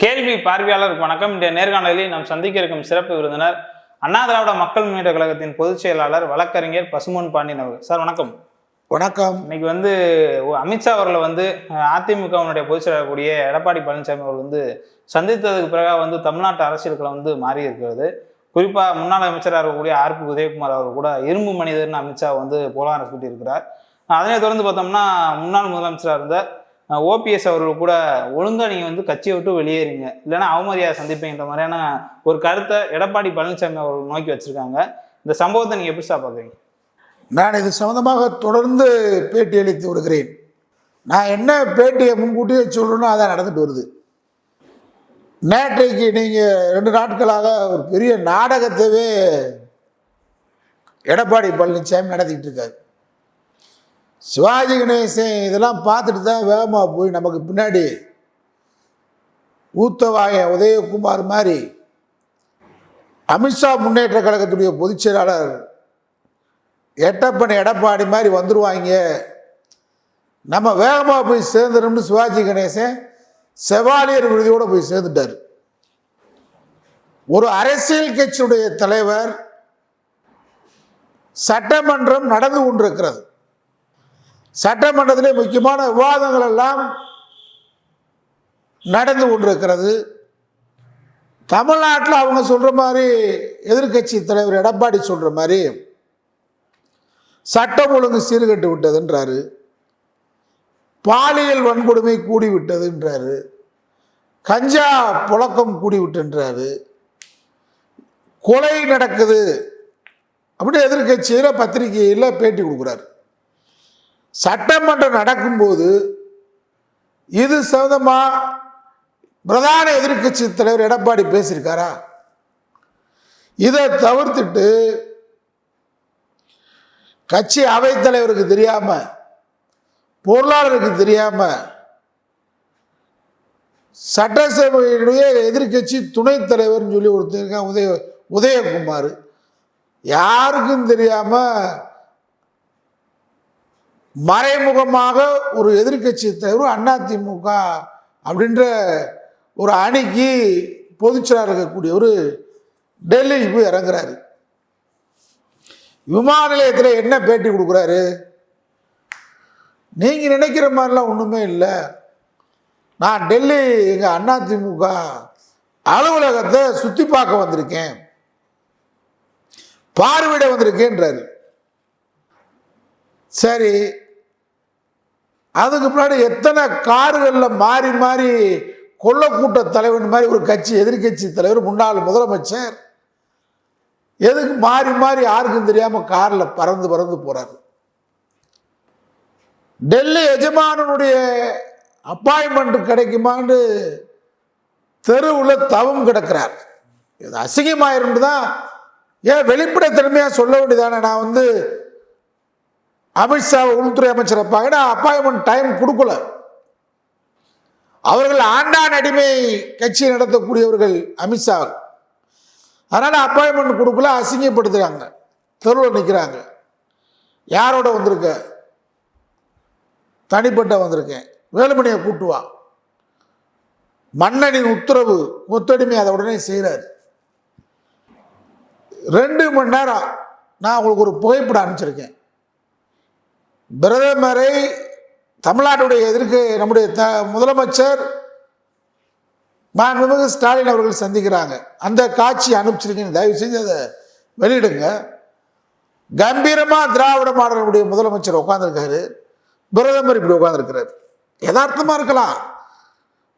கேள்வி பார்வையாளருக்கு வணக்கம். இந்த நேர்காணலில் நாம் சந்திக்க இருக்கும் சிறப்பு விருந்தினர் அண்ணா திராவிட மக்கள் முன்னேற்ற கழகத்தின் பொதுச் செயலாளர் வழக்கறிஞர் பசும்பொன் பாண்டியன் அவர்கள். சார் வணக்கம். வணக்கம். இன்னைக்கு அமித்ஷா அவர்களை அதிமுகவினுடைய பொதுச் செயலாளர் கூடிய எடப்பாடி பழனிசாமி அவர்கள் சந்தித்ததுக்கு பிறகு தமிழ்நாட்டு அரசியலுக்குள்ள மாறி இருக்கிறது. குறிப்பாக முன்னாள் அமைச்சராக இருக்கக்கூடிய ஆர்பி உதயகுமார் அவர் கூட இரும்பு மனிதர்னு அமித்ஷா புகழாரம் சூட்டியிருக்கிறார். அதனை தொடர்ந்து பார்த்தோம்னா முன்னாள் முதலமைச்சராக இருந்த ஓபிஎஸ் அவர்கள் கூட ஒழுங்கா நீங்க கட்சியை விட்டு வெளியேறீங்க, இல்லைன்னா அவமரியாதை சந்திப்பீங்கிற மாதிரியான ஒரு கருத்தை எடப்பாடி பழனிசாமி அவர்கள் நோக்கி வச்சிருக்காங்க. இந்த சம்பவத்தை நீங்க எப்படி சார் பார்க்குறீங்க? நான் இது சம்பந்தமாக தொடர்ந்து பேட்டி அளித்து வருகிறேன். நான் என்ன பேட்டியை முன்கூட்டியே சொல்லணும் அதான் நடந்துட்டு வருது. நேற்றைக்கு நீங்கள் 2 நாட்களாக ஒரு பெரிய நாடகத்தவே எடப்பாடி பழனிசாமி நடத்திக்கிட்டு இருக்காரு. சிவாஜி கணேசன் இதெல்லாம் பார்த்துட்டு தான் வேகமாக போய் நமக்கு பின்னாடி ஊத்தவாய உதயகுமார் மாதிரி அமித்ஷா முன்னேற்ற கழகத்துடைய பொதுச் செயலாளர் எடப்பாடி மாதிரி வந்துடுவாங்க, நம்ம வேகமாக போய் சேர்ந்துடணும்னு சிவாஜி கணேசன் செவாலியர் விருதியோடு போய் சேர்ந்துட்டார். ஒரு அரசியல் கட்சியுடைய தலைவர் சட்டமன்றம் நடந்து கொண்டிருக்கிறது. சட்டமன்றத்திலே முக்கியமான விவாதங்கள் எல்லாம் நடந்து கொண்டிருக்கிறது. தமிழ்நாட்டில் அவங்க சொல்ற மாதிரி எதிர்கட்சி தலைவர் எடப்பாடி சொல்ற மாதிரி சட்டம் ஒழுங்கு சீர்கட்டு விட்டதுன்றாரு, பாலியல் வன்கொடுமை கூடிவிட்டதுன்றாரு, கஞ்சா புழக்கம் கூடிவிட்டுன்றாரு, கொலை நடக்குது அப்படி எதிர்கட்சியில் பத்திரிகையில் பேட்டி கொடுக்குறாரு. சட்டமன்றம் நடக்கும்போது இது சம்பந்தமா பிரதான எதிர்கட்சி தலைவர் எடப்பாடி பேசியிருக்காரா? இதை தவிர்த்துட்டு கட்சி அவைத்தலைவருக்கு தெரியாம, பொருளாளருக்கு தெரியாம, சட்டசபையினுடைய எதிர்கட்சி துணைத் தலைவர் சொல்லி ஒருத்தர் உதயகுமார் யாருக்கும் தெரியாம மறைமுகமாக ஒரு எதிர்கட்சி தலைவர் அதிமுக அப்படின்ற ஒரு அணிக்கு பொதுச்செயலாளர் இருக்கக்கூடியவர் டெல்லிக்கு போய் இறங்குறாரு. விமான நிலையத்தில் என்ன பேட்டி கொடுக்குறாரு? நீங்க நினைக்கிற மாதிரிலாம் ஒண்ணுமே இல்லை, நான் டெல்லி எங்க அதிமுக அலுவலகத்தை சுத்தி பார்க்க வந்திருக்கேன், பார்வையிட வந்திருக்கேன்றாரு. சரி, அதுக்கு முன்னாடி எத்தனை கார்களில் மாறி மாறி கொள்ளக்கூட்ட தலைவன் மாதிரி ஒரு கட்சி எதிர்கட்சி தலைவர் முன்னாள் முதலமைச்சர் எதுக்கு மாறி மாறி யாருக்கும் தெரியாம கார்ல பறந்து பறந்து போறாரு? டெல்லி எஜமானனுடைய அப்பாயின்மெண்ட் கிடைக்குமான்னு தெருவில் தவம் கிடக்கிறார். இது அசிங்கமாயிருந்து தான் ஏன் வெளிப்படைத்தன்மையா சொல்ல வேண்டியதானே? நான் அமித்ஷா உள்துறை அமைச்சர் அப்பாயின்மெண்ட் டைம் கொடுக்கல. அவர்கள் ஆண்டான் அடிமை கட்சி நடத்தக்கூடியவர்கள் அமித்ஷா, அதனால அப்பாயின்மெண்ட் கொடுக்கல, அசிங்கப்படுத்துறாங்க, தெருவில் நிற்கிறாங்க. யாரோட வந்திருக்க? தனிப்பட்ட வந்திருக்கேன், வேலுமணியை கூட்டுவா, மன்னனின் உத்தரவு கொத்தடிமை அதை உடனே செய்கிறார். 2 மணி நேரம் நான் உங்களுக்கு ஒரு புகைப்படம் அனுப்பிச்சிருக்கேன். பிரதமரை தமிழ்நாட்டுடைய நம்முடைய முதலமைச்சர் மாண்புமிகு ஸ்டாலின் அவர்கள் சந்திக்கிறாங்க. அந்த காட்சி அனுப்பிச்சிருக்கீங்க, தயவு செஞ்சு அதை வெளியிடுங்க. கம்பீரமா திராவிட மாடலுடைய முதலமைச்சர் உட்கார்ந்துருக்காரு, பிரதமர் இப்படி உட்கார்ந்துருக்கிறார். யதார்த்தமா இருக்கலாம்,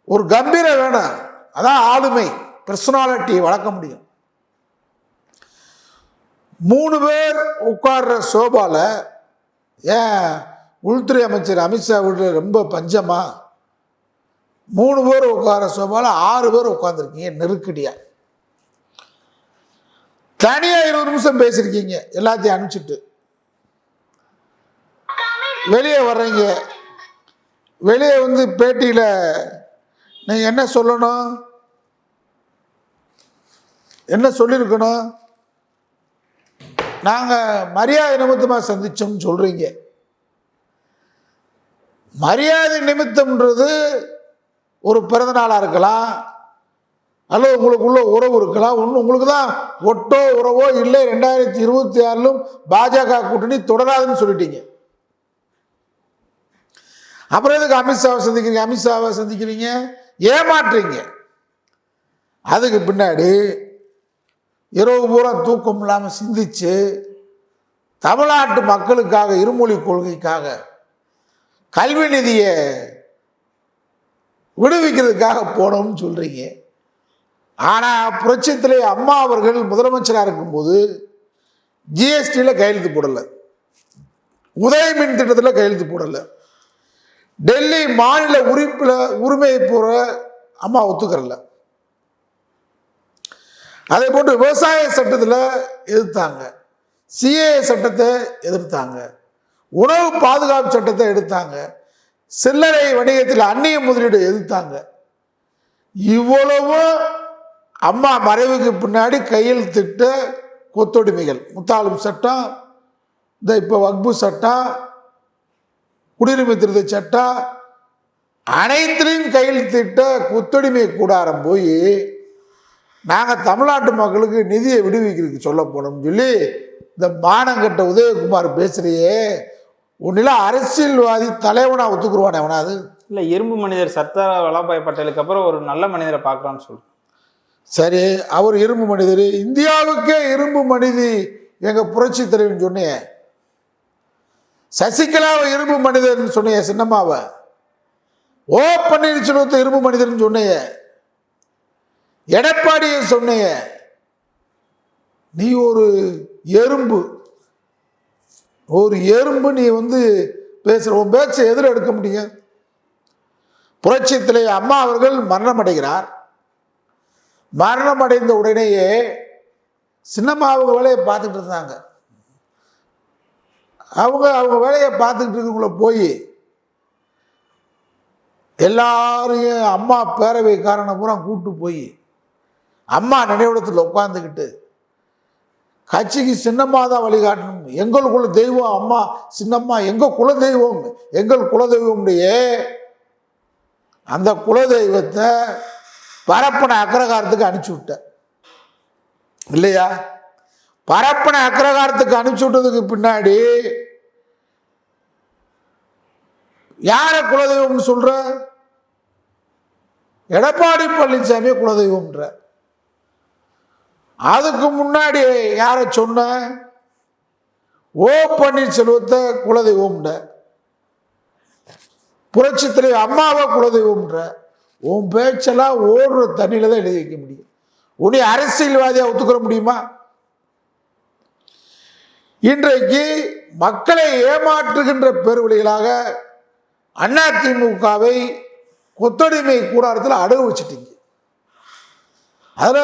ஒரு கம்பீரம் வேணும், அதான் ஆளுமை, பர்சனாலிட்டி வளர்க்க முடியும். 3 பேர் உட்கார்ற சோபால ஏன் உள்துறை அமைச்சர் அமித்ஷா வீட்டில் ரொம்ப பஞ்சமா? 3 பேர் உட்கார சோபால 6 பேர் உட்கார்ந்துருக்கீங்க நெருக்கடியா. தனியா 20 நிமிஷம் பேசியிருக்கீங்க, எல்லாத்தையும் அனுப்பிச்சுட்டு வெளியே வர்றீங்க. வெளியே பேட்டியில நீங்க என்ன சொல்லணும், என்ன சொல்லியிருக்கணும்? நாங்க மரியாதை நிமித்தமா சந்திச்சோம்னு சொல்றீங்க. மரியாதை நிமித்தம்ன்றது ஒரு பிறந்த நாளாக இருக்கலாம், அல்லது உங்களுக்குள்ள உறவு இருக்கலாம். ஒன்று உங்களுக்கு தான் ஒட்டோ உறவோ இல்லை 2026 பாஜக கூட்டணி தொடராதுன்னு சொல்லிட்டீங்க. அப்புறம் எதுக்கு அமித்ஷாவை சந்திக்கிறீங்க? அமித்ஷாவை சந்திக்கிறீங்க, ஏமாற்றுறீங்க. அதுக்கு பின்னாடி இரவு பூரா தூக்கம் இல்லாமல் சிந்திச்சு தமிழ்நாட்டு மக்களுக்காக இருமொழி கொள்கைக்காக கல்வி நிதியை விடுவிக்கிறதுக்காக போனோம்னு சொல்றீங்க. ஆனால் புரட்சித்திலே அம்மா அவர்கள் முதலமைச்சராக இருக்கும்போது ஜிஎஸ்டியில் கையெழுத்து போடலை, உதய மின் திட்டத்தில் கையெழுத்து போடலை, டெல்லி மாநில உரிமையை போற அம்மா ஒத்துக்கறல. அதே போன்று விவசாய சட்டத்தில் எதிர்த்தாங்க, சிஏ சட்டத்தை எதிர்த்தாங்க, உணவு பாதுகாப்பு சட்டத்தை எடுத்தாங்க, சில்லறை வணிகத்தில் அந்நிய முதலீடு எதிர்த்தாங்க. இவ்வளவு அம்மா மறைவுக்கு பின்னாடி கையெழுத்திட்ட கொத்தடிமைகள், முத்தாளும் சட்டம், இந்த இப்போ வக்பு சட்டம், குடியுரிமை திருத்த சட்டம், அனைத்திலையும் கையெழுத்திட்ட கொத்தடிமை கூடாரம் போய் நாங்கள் தமிழ்நாட்டு மக்களுக்கு நிதியை விடுவிக்கிறதுக்கு சொல்ல போனோம்னு சொல்லி இந்த மானங்கட்ட உதயகுமார் பேசுறியே, ஒன்னில அரசியல்வாதி தலைவனா ஒத்துக்குருவானே அவனாது? இல்லை, இரும்பு மனிதர் சர்தார் வல்லபாய் பட்டேலுக்கு அப்புறம் ஒரு நல்ல மனிதரை பார்க்கலான்னு சொல்லு. சரி, அவர் இரும்பு மனிதர், இந்தியாவுக்கே இரும்பு மனிதி எங்க புரட்சி தலைவன் சொன்னேன். சசிகலாவை இரும்பு மனிதர்னு சொன்னைய, சின்னம்மாவை ஓ பன்னீர்செல்வத்தை இரும்பு மனிதர்னு சொன்னைய, எடப்பாடியை சொன்னைய. நீ ஒரு எறும்பு, நீ பேசுற, உன் பேச்சை எதிர எடுக்க முடியும்? புரட்சித்திலே அம்மா அவர்கள் மரணம் அடைகிறார். மரணம் அடைந்த உடனேயே சின்னம்மா அவங்க வேலையை பார்த்துக்கிட்டு இருந்தாங்க. அவங்க வேலையை பார்த்துக்கிட்டு இருக்கவங்கள போய் எல்லாரையும் அம்மா பேரவைக்காரனை பூரா கூப்பிட்டு போய் அம்மா நினைவிடத்தில் உட்காந்துக்கிட்டு கட்சிக்கு சின்னம்மா தான் வழிகாட்டணும், எங்கள் குல தெய்வம் அம்மா சின்னம்மா, எங்கள் குலதெய்வம், எங்கள் குலதெய்வமுடைய அந்த குலதெய்வத்தை பரப்பன அக்ரகாரத்துக்கு அனுப்பிச்சு விட்ட இல்லையா? பரப்பன அக்ரகாரத்துக்கு அனுப்பிச்சு விட்டதுக்கு பின்னாடி யார குலதெய்வம்னு சொல்ற? எடப்பாடி பழனிசாமியை குலதெய்வம்ன்ற. அதுக்கு முன்னாடி யார சொன்ன? ஓ பன்னீர்செல்வத்தை குலதெய்வம்ன்ற, புரட்சி தலைவர் அம்மாவை குலதெய்வம்ன்ற. உன் பேச்செல்லாம் ஓடுற தண்ணியில தான் எழுதி வைக்க முடியும். உன்னை அரசியல்வாதியா ஒத்துக்கிற முடியுமா? இன்றைக்கு மக்களை ஏமாற்றுகின்ற பெருவழிகளாக அதிமுகவை கொத்தடிமை கூடாரத்தில் அடகு வச்சுட்டீங்க. அதுல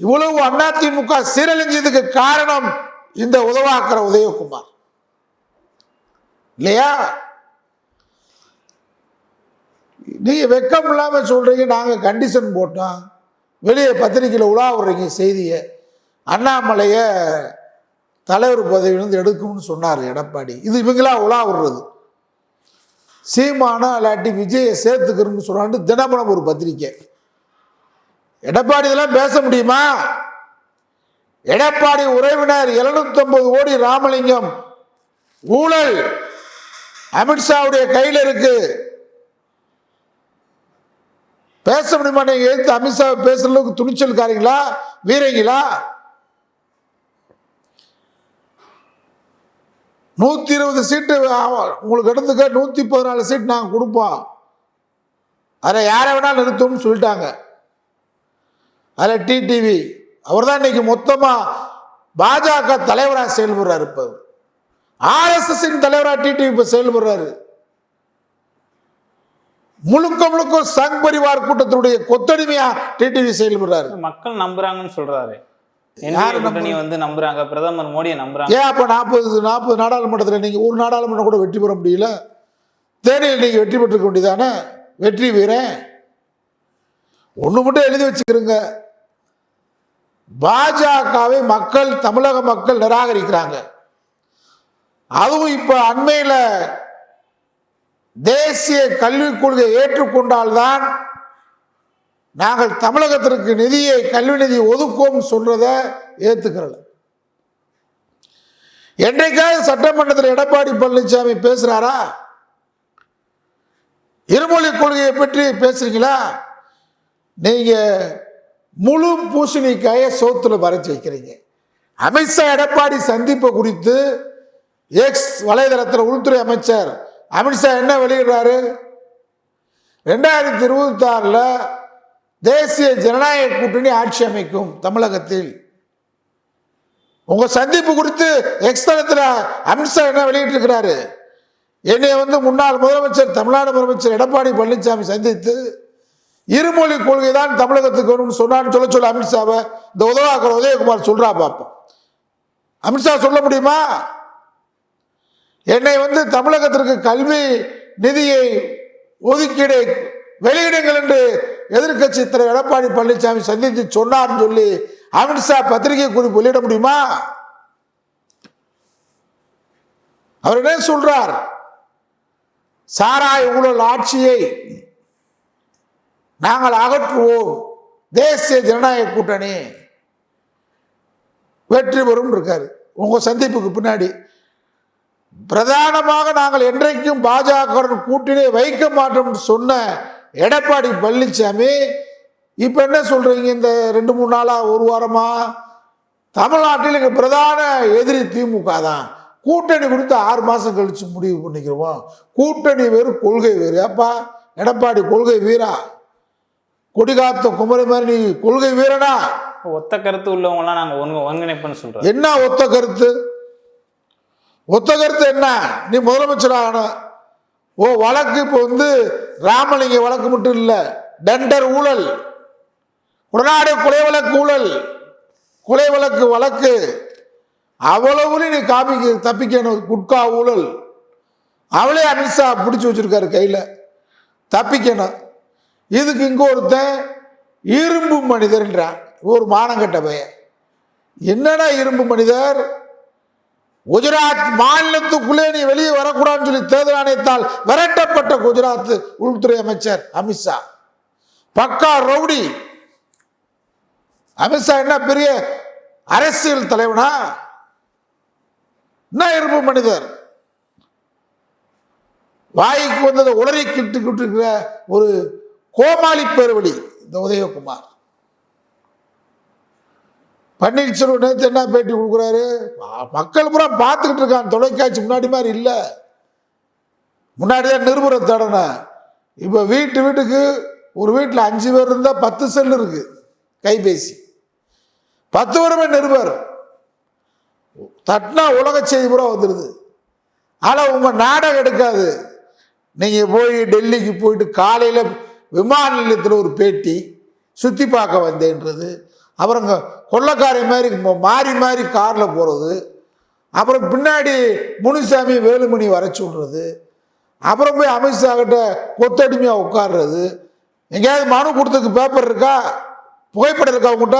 இவ்வளவு அதிமுக சீரழிஞ்சதுக்கு காரணம் இந்த உதவாக்கிற உதயகுமார் இல்லையா? நீங்க வெக்கம் இல்லாம சொல்றீங்க, நாங்க கண்டிஷன் போட்டோம், வெளியே பத்திரிகையில் உலா விடுறீங்க செய்தியை, அண்ணாமலைய தலைவர் பதவியிலிருந்து எடுக்கும்னு சொன்னார் எடப்பாடி. இது இவங்களா உலா விடுறது. சீமானா இல்லாட்டி விஜயை சேர்த்துக்கிறோம்னு சொன்னான்னு தினமனம் ஒரு பத்திரிக்கை. எடப்பாடி இதெல்லாம் பேச முடியுமா? எடப்பாடி உறவினர் 750 கோடி ராமலிங்கம் ஊழல் அமித்ஷாவுடைய கையில் இருக்கு. பேச முடியுமா? நீங்க எடுத்து அமித்ஷா பேசுற அளவுக்கு துணிச்சல்காரங்களா, வீரங்களா? 120 சீட்டு உங்களுக்கு எடுத்துக்க, 114 சீட் நாங்கள் கொடுப்போம், அதில் யாரை வேணாலும் நிறுத்தும்னு சொல்லிட்டாங்க. அதில் டிடிவி அவர் தான் இன்னைக்கு மொத்தமா பாஜக தலைவராக செயல்படுறாரு. இப்போ ஆர்எஸ்எஸ் தலைவராக டிடிவி இப்போ செயல்படுறாரு. முழுக்க முழுக்க சங் பரிவார் கூட்டத்தினுடைய கொத்தடிமையா டிடிவி செயல்படுறாரு. மக்கள் நம்புறாங்கன்னு சொல்றாரு. நம்புறாங்க, பிரதமர் மோடியை நம்புறாங்க. ஏன் அப்ப 40 நாடாளுமன்றத்தில் நீங்க ஒரு நாடாளுமன்றம் கூட வெற்றி பெற முடியல? தேனியில் நீங்க வெற்றி பெற்றிருக்க வேண்டியதானே? வெற்றி வீரன் ஒண்ணு மட்டும் எழுதி வச்சுக்கிறீங்க, பாஜகவை மக்கள், தமிழக மக்கள் நிராகரிக்கிறாங்க. அதுவும் இப்ப அண்மையில தேசிய கல்விக் கொள்கை ஏற்றுக்கொண்டால்தான் நாங்கள் தமிழகத்திற்கு நிதியை கல்வி நிதி ஒதுக்குவோம் சொல்றத ஏத்துக்கிறல. என்றைக்காவது சட்டமன்றத்தில் எடப்பாடி பழனிசாமி பேசுறாரா? இருமொழி கொள்கையை பற்றி பேசுறீங்களா? நீங்க முழு பூசணிக்காய சோத்துல மறைச்சு வைக்கிறீங்க. அமித்ஷா எடப்பாடி சந்திப்பு குறித்து எக்ஸ் வலைதளத்தில் உள்துறை அமைச்சர் அமித்ஷா என்ன வெளியிடுறாரு? 2026 தேசிய ஜனநாயக கூட்டணி ஆட்சி அமைக்கும் தமிழகத்தில். உங்க சந்திப்பு குறித்து எக்ஸ் தளத்தில் அமித்ஷா என்ன வெளியிட்டு இருக்கிறாரு? என்னை முன்னாள் முதலமைச்சர் தமிழ்நாடு முதலமைச்சர் எடப்பாடி பழனிசாமி சந்தித்து இருமொழி கொள்கை தான் தமிழகத்துக்கு வேணும்னு சொன்னான்னு சொல்ல அமித்ஷாவை இந்த உதவாக்கர் உதயகுமார் சொல்றா பார்ப்போம். அமித்ஷா சொல்ல முடியுமா? என்னை தமிழகத்திற்கு கல்வி நிதியை ஒதுக்கீடு வெளியிடுங்கள் என்று எதிர்கட்சி தலைவர் எடப்பாடி பழனிசாமி சந்தித்து சொன்னார்னு சொல்லி அமித்ஷா பத்திரிகை குறிப்பு வெளியிட முடியுமா? அவர் என்ன சொல்றார்? சாராய ஊழல் ஆட்சியை நாங்கள் அகற்றுவோம், தேசிய ஜனநாயக கூட்டணி வெற்றி பெறும் இருக்காரு. உங்க சந்திப்புக்கு பின்னாடி பிரதானமாக நாங்கள் என்றைக்கும் பாஜக கூட்டணி வைக்க மாட்டோம் சொன்ன எடப்பாடி பழனிசாமி இப்ப என்ன சொல்றீங்க? இந்த 2-3 நாளா, ஒரு வாரமா தமிழ்நாட்டில் எங்க பிரதான எதிரி திமுக தான். கூட்டணி கொடுத்து 6 மாசம் கழிச்சு முடிவு பண்ணிக்கிறோம். கூட்டணி வேறு கொள்கை வேறு. அப்பா எடப்பாடி கொள்கை வீரா? கொடிகாத்த குமரி மாதிரி நீ கொள்கை வீரனா? ஒத்த கருத்து உள்ளவங்க எல்லாம் நாங்க ஒருங்கிணைப்புன்னு சொல்றோம். என்ன ஒத்த கருத்து? ஒத்த கருத்து என்ன? நீ முதலமைச்சர் ஆகணும். ஓ வழக்கு இப்போ ராமலிங்க வழக்கு மட்டும் இல்ல, டெண்டர் ஊழல், உடனாடி கொலை வழக்கு ஊழல், கொலை வழக்கு அவ்வளவு நீ தப்பிக்கணும். குட்கா ஊழல் அவளே அமித்ஷா பிடிச்சு வச்சிருக்காரு கையில, தப்பிக்கணும். இதுக்கு இங்க ஒருத்தன் இரும்பு மனிதர்ன்றான், ஒரு மானங்கட்ட பையன். என்னடா இரும்பு மனிதர்? குஜராத் மாநிலத்துக்குள்ளே நீ வெளியே வரக்கூடாதுன்னு சொல்லி தேர்தல் ஆணையத்தால் விரட்டப்பட்ட குஜராத் உள்துறை அமைச்சர் அமித்ஷா பக்கா ரவுடி. அமித்ஷா என்ன பெரிய அரசியல் தலைவனா? என்ன இரும்பு மனிதர்? வாய்க்கு வந்ததை உளறி கிட்டு இருக்கிற ஒரு கோமாளி பேர்வழி இந்த உதயகுமார். பன்னீர்செல்வம் நேற்று என்ன பேட்டி கொடுக்குறாரு? மக்கள் பூரா பார்த்துக்கிட்டு இருக்கான். தொலைக்காட்சி முன்னாடி மாதிரி இல்லை. முன்னாடிதான் நிருபரை தேடன. இப்போ வீட்டுக்கு ஒரு வீட்டில் 5 பேர் இருந்தால் 10 செல் இருக்கு கைபேசி. 10 பேருமே நிருபர். தட்டினா உலக செய்தி பூரா வந்துடுது. ஆனால் உங்க நாடகம் எடுக்காது. நீங்க போய் டெல்லிக்கு போயிட்டு காலையில் விமான நிலையத்தில் ஒரு பேட்டி, சுற்றி பார்க்க வந்தேன்றது, அப்புறம் கொள்ளக்காரை மாதிரி மாறி காரில் போகிறது, அப்புறம் பின்னாடி முனுசாமி வேலுமணி வர சொல்றது, அப்புறம் போய் அமித்ஷா கிட்ட கொத்தடிமையாக உட்கார்றது. எங்கேயாவது மனு கொடுத்ததுக்கு பேப்பர் இருக்கா? புகைப்படம் இருக்கா உங்ககிட்ட?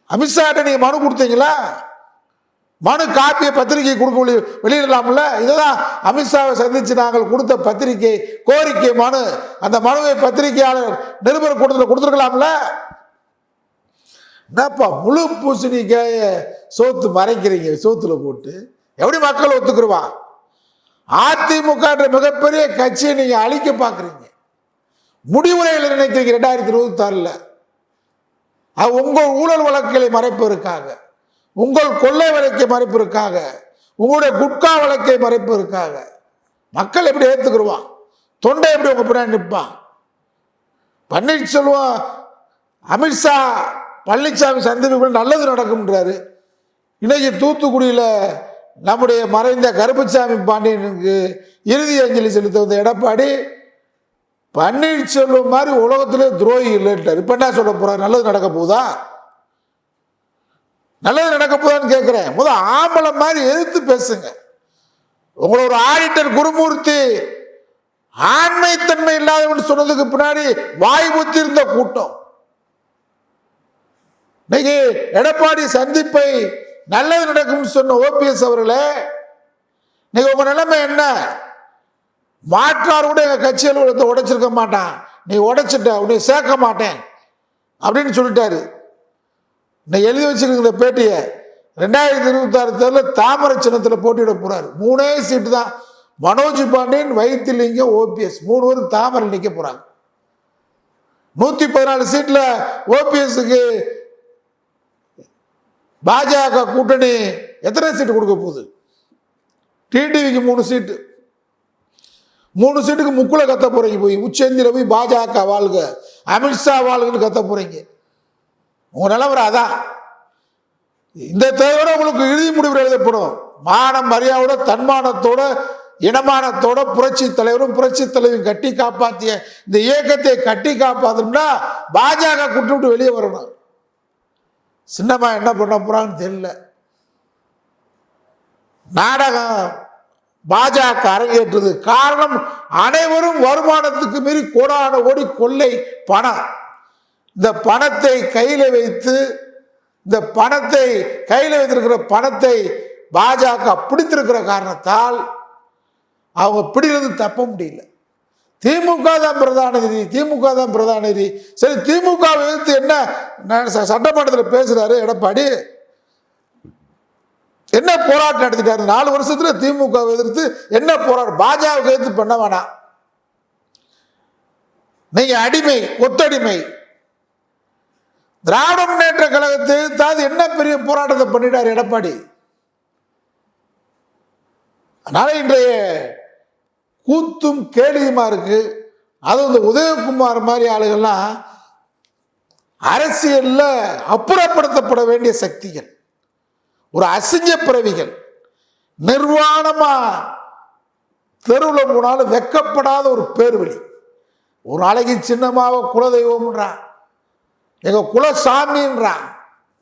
அமித்ஷா கிட்ட நீங்க மனு கொடுத்தீங்களா? மனு காப்பியை பத்திரிகை கொடுக்க வெளியிடலாம்ல. இதுதான் அமித்ஷாவை சந்திச்சு நாங்கள் கொடுத்த பத்திரிகை கோரிக்கை மனு. அந்த மனுவை பத்திரிகையாளர் நிருபர் கூட்டத்தில் கொடுத்துருக்கலாம்ல. என்னப்பா முழு பூசணிக்காய சோத்து மறைக்கிறீங்க, சோத்துல போட்டு எப்படி மக்கள் ஒத்துக்குருவான்? அதிமுக மிகப்பெரிய கட்சியை நீங்க அழிக்க பாக்குறீங்க. முடிவுரையில் நினைக்கிறீங்க 2026. அது உங்கள் ஊழல் வழக்குகளை மறைப்பதற்காக, உங்கள் கொள்ளை வழக்கை மறைப்பதற்காக, உங்களுடைய குட்கா வழக்கை மறைப்பதற்காக. மக்கள் எப்படி ஏத்துக்குருவான்? தொண்டை எப்படி உங்க பின்னாடி நிற்பான்? பன்னீர்செல்வம் அமித்ஷா பழனிசாமி சந்திப்பு நல்லது நடக்கும்ன்றாரு. இன்னைக்கு தூத்துக்குடியில் நம்முடைய மறைந்த கருப்பசாமி பாண்டியனுக்கு இறுதி அஞ்சலி செலுத்த வந்த எடப்பாடி பன்னீர்செல்வம் மாதிரி உலகத்திலே துரோகி இல்லைன்றார். இப்ப என்ன சொல்ல போறார்? நல்லது நடக்க போகுதா? நல்லது நடக்க போதான்னு கேட்கிறேன். முதல் ஆம்பளை மாதிரி எதிர்த்து பேசுங்க. உங்களை ஒரு ஆடிட்டர் குருமூர்த்தி ஆண்மைத்தன்மை இல்லாதவன் சொன்னதுக்கு பின்னாடி வாய் புத்தி இருந்த கூட்டம். இன்னைக்கு எடப்பாடி சந்திப்பை நல்லது நடக்கும் சொன்ன ஓபிஎஸ் அவர்களே, இன்னைக்கு உங்க நிலைமை என்ன? மாற்றார் கூட எங்க கட்சி அலுவலகத்தை உடைச்சிருக்க மாட்டான். நீ உடைச்சிட்ட, உன்னை சேர்க்க மாட்டேன் அப்படின்னு சொல்லிட்டாரு. இன்னைக்கு எழுதி வச்சிருக்கிற பேட்டியை 2026 தேர்தலில் தாமரை சின்னத்தில் போட்டியிட போறாரு. 3 சீட்டு தான். மனோஜ் பாண்டியன், வைத்திலிங்கம், ஓபிஎஸ் 3 பேரும் தாமரை நிற்க போறாங்க. 114 சீட்ல ஓபிஎஸ்க்கு பாஜக கூட்டணி எத்தனை சீட்டு கொடுக்க போகுது? டிடிவிக்கு 3 சீட்டு. 3 சீட்டுக்கு முக்குல கத்த போறீங்க. போய் உச்சந்தில போய் பாஜக வாழ்க, அமித்ஷா வாழ்கன்னு கத்த போறீங்க. உங்க நிலவர அதான். இந்த தேவையோட உங்களுக்கு இறுதி முடிவு எழுதப்படும். மானம் மரியாதையோட, தன்மானத்தோட, இனமானத்தோட புரட்சி தலைவரும் புரட்சி தலைவரும் கட்டி காப்பாற்றிய இந்த இயக்கத்தை கட்டி காப்பாற்றணும்னா பாஜக கூட்டு விட்டு வெளியே வரணும். சின்னம்மா என்ன பண்ண போறாங்கன்னு தெரியல. நாடகம் பாஜக அரங்கேற்றது. காரணம், அனைவரும் வருமானத்துக்கு மீறி கோடான கோடி கொள்ளை பணம். இந்த பணத்தை கையில வைத்து, இந்த பணத்தை கையில வைத்திருக்கிற பணத்தை பாஜக பிடித்திருக்கிற காரணத்தால் அவங்க பிடிக்கிறது தப்ப முடியல. திமுக தான் பிரதான நிதி, திமுக தான் பிரதான நிதி. சரி, திமுக எதிர்த்து என்ன சட்டமன்றத்தில் பேசுறாரு எடப்பாடி? என்ன போராட்டம் நடத்திட்டாரு? 4 வருஷத்துல திமுக எதிர்த்து என்ன போராட்டம்? பாஜக எதிர்த்து பண்ண வேணாம். நீங்க அடிமை, கொத்தடிமை. திராவிட முன்னேற்ற கழகத்தை எதிர்த்தாது என்ன பெரிய போராட்டத்தை பண்ணிட்டார் எடப்பாடி? அதனால இன்றைய கூத்தும் கேலியுமா இருக்கு. அது இந்த உதயகுமார் மாதிரி ஆளுகள்லாம் அரசியல்ல அப்புறப்படுத்தப்பட வேண்டிய சக்திகள், ஒரு அசிங்க பிறவிகள். நிர்வாணமா தெருவில் போனாலும் வெக்கப்படாத ஒரு பேர்வழி. ஒரு நாளைக்கு சின்னமாக குலதெய்வம்ன்றான், எங்க குலசாமின்றான்.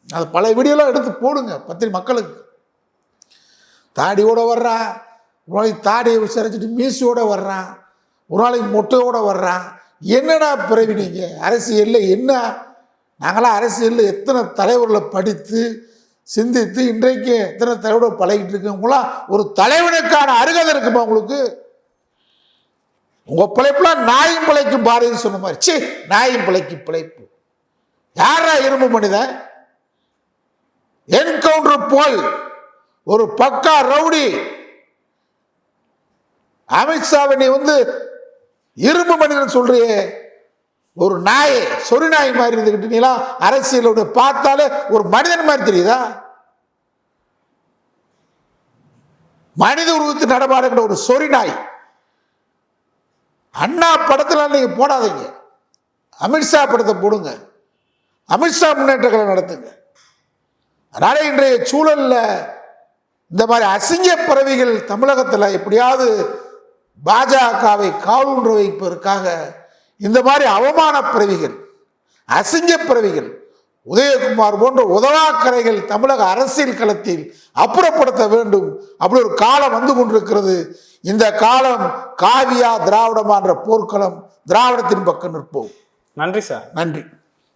அது பல வீடியோலாம் எடுத்து போடுங்க பத்திரி மக்களுக்கு. தாடியோட வர்றான், ஒரு நாளைக்கு தாடியை விசாரிச்சுட்டு மீசியோட வர்றான், ஒரு நாளைக்கு மொட்டையோட வர்றான். என்னடா பிறவி நீங்க அரசியல்ல? என்ன நாங்களாம் அரசியல்ல எத்தனை தலைவர்களை படித்து சிந்தித்து இன்றைக்கு எத்தனை தலைவரோட பழகிட்டு இருக்கவங்களாம் ஒரு தலைவனுக்கான அருகதை இருக்குமா உங்களுக்கு? உங்க பிழைப்புலாம் நாயும் பிழைக்கும் பாரதி சொன்ன மாதிரி. சி, நாயும் பிழைக்கும் பிழைப்பு. யாரா இரும்பு மனிதன்? என்கவுண்டர் போல் ஒரு பக்கா ரவுடி அமித்ஷாவை நீ இரும்பு மனிதன் சொல்றியே. ஒரு நாய், சொறி நாய் மாதிரி இருந்துகிட்டு நீலாம் அரசியலோட பார்த்தாலே ஒரு மனிதன் மாதிரி தெரியுதா? மனித உருவத்து நடமாடுகிற ஒரு சொறி நாய். அண்ணா படத்துல நீங்க போடாதீங்க, அமித்ஷா படத்தை போடுங்க, அமித்ஷா முன்னேற்ற கழகம் நடத்துங்க. அதனால இன்றைய சூழல்ல இந்த மாதிரி அசிங்க பறவைகள் தமிழகத்தில் எப்படியாவது பாஜகவை காலூன்ற வைப்பதற்காக இந்த மாதிரி அவமான பிறவிகள், அசிங்க பிறவிகள், உதயகுமார் போன்ற உதவாக்கரைகள் தமிழக அரசியல் களத்தில் அப்புறப்படுத்த வேண்டும். அப்படி ஒரு காலம் வந்து கொண்டிருக்கிறது. இந்த காலம் காவியா திராவிடமா என்ற போர்க்களம். திராவிடத்தின் பக்கம் நிற்போம். நன்றி சார். நன்றி.